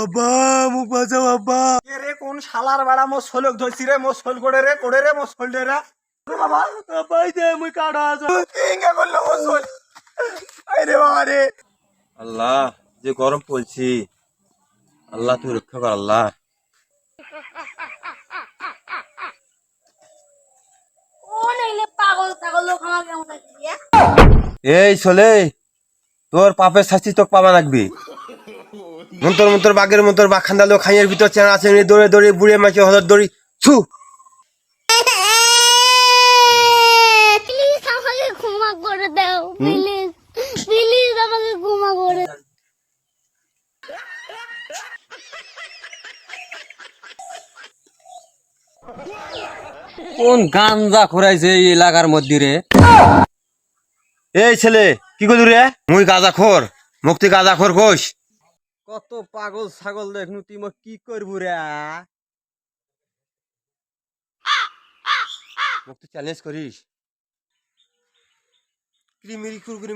আব্বা মুখ বাঁচাও আব্বা। রে কোন শালার বাড়া মো সলক ধরছি রে মো সল করে রে মো সল রে বাবা আব্বা এই যে মুই কাটা আছে। কিংগা করলো মো সল। আরে বাবা রে আল্লাহ যে গরম পড়ছি, আল্লাহ তুই রক্ষা কর আল্লাহ। এই চলে তোর পাপের শাস্তি তোকে পাবা লাগবি। মন্তর মন্তর বাগের মন্তর বা খান্দালো খাইয়ের ভিতর চেনা আছে দৌড়ে দৌড়ে বুড়ে মাকে হজর দৌড়ি ছু। প্লিজ আমাকে ক্ষমা করে দাও, প্লিজ প্লিজ আমাকে ক্ষমা করে দাও। কোন গাঞ্জা খোরাইছে এই এলাকার মধ্যে রে? এই ছেলে কি করলি রে? মুই গাঁজা খোর, মুক্তি গাঁজা খোর কোষ। কত পাগল ছাগল দেখনু তুই মই কি করবো রে? মুক্তি চ্যালেঞ্জ করিস? ক্রিমিরি কুরকুরি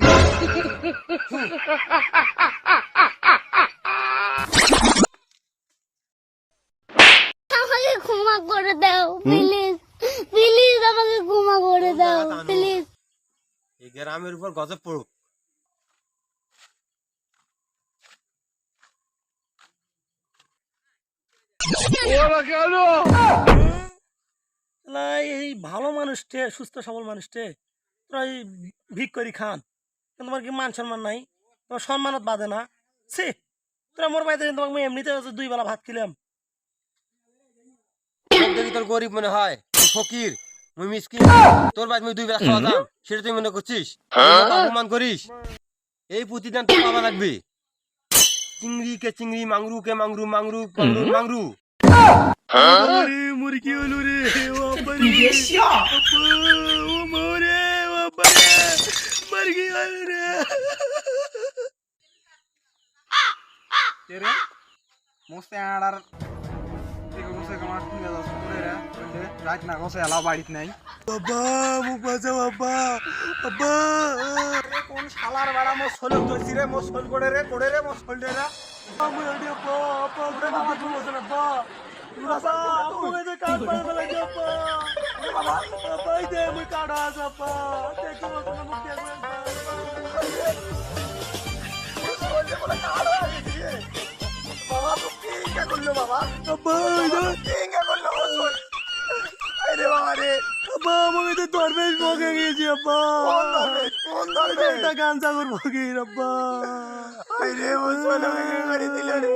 আমাকে ক্ষমা করে দাও, প্লিজ প্লিজ আমাকে ক্ষমা করে দাও, প্লিজ। এই গ্রামের উপর গজব পড়ুক। এই ভালো মানুষটে, সুস্থ সবল মানুষটে তোরা এই ভিক করি খান, তোমার কি মান সম্মান নাই? তোমার সম্মানত বাদে না? সে তোরা মোর বাড়িতে তোমাকে এমনিতে 2 বেলা ভাত খেলাম। দেখি তোর গরিব মনে হয়, তুই ফকির, মুই মিসকিন। তোর বাদ মুই 2 বেলা খাওয়া দাম সেটা তুই মনে করছিস? অপমান করিস। এই প্রতিদান তো পাবা লাগবে। চিংড়ি কে চিংড়ি, মাংরু কে মাংরু, মাংরু মাংরু মাংরু। মোর কি হলো রে? ও আব্বারে, আব্বা, ও মোরে, ও আব্বারে, মার কি হলো রে? রে মোস্তে আড়ার দেখো গোসে কামার কিনে দাও করে রে রাত না গোসে এলা বাড়িত নাই। আব্বা মুখ বাঁচাও আব্বা, আব্বা। রে কোন শালার বাড়া মো সলক ধরছি রে মো সল করে রে মো সল রে আমি আইডি আব্বা, আব্বা করে বাবা তুমি বসেন আব্বা। আব্বা আমি তো কাট পারে ফেলাই আব্বা। বাবা আব্বা এই যে মুই কাটা আছে আব্বা, দেখো বসেন মুখ দিয়ে বাবা তো কিংগা করলো বাবা আব্বা এই যে কিংগা করলো মো সল। আরে বাবা রে আব্বা আমি তো দরবেশ ভোগে গেছি আব্বা। কোন ধরবে একটা গাঞ্জা করবো কি আব্বা? আরে মো সল করে দিল রে।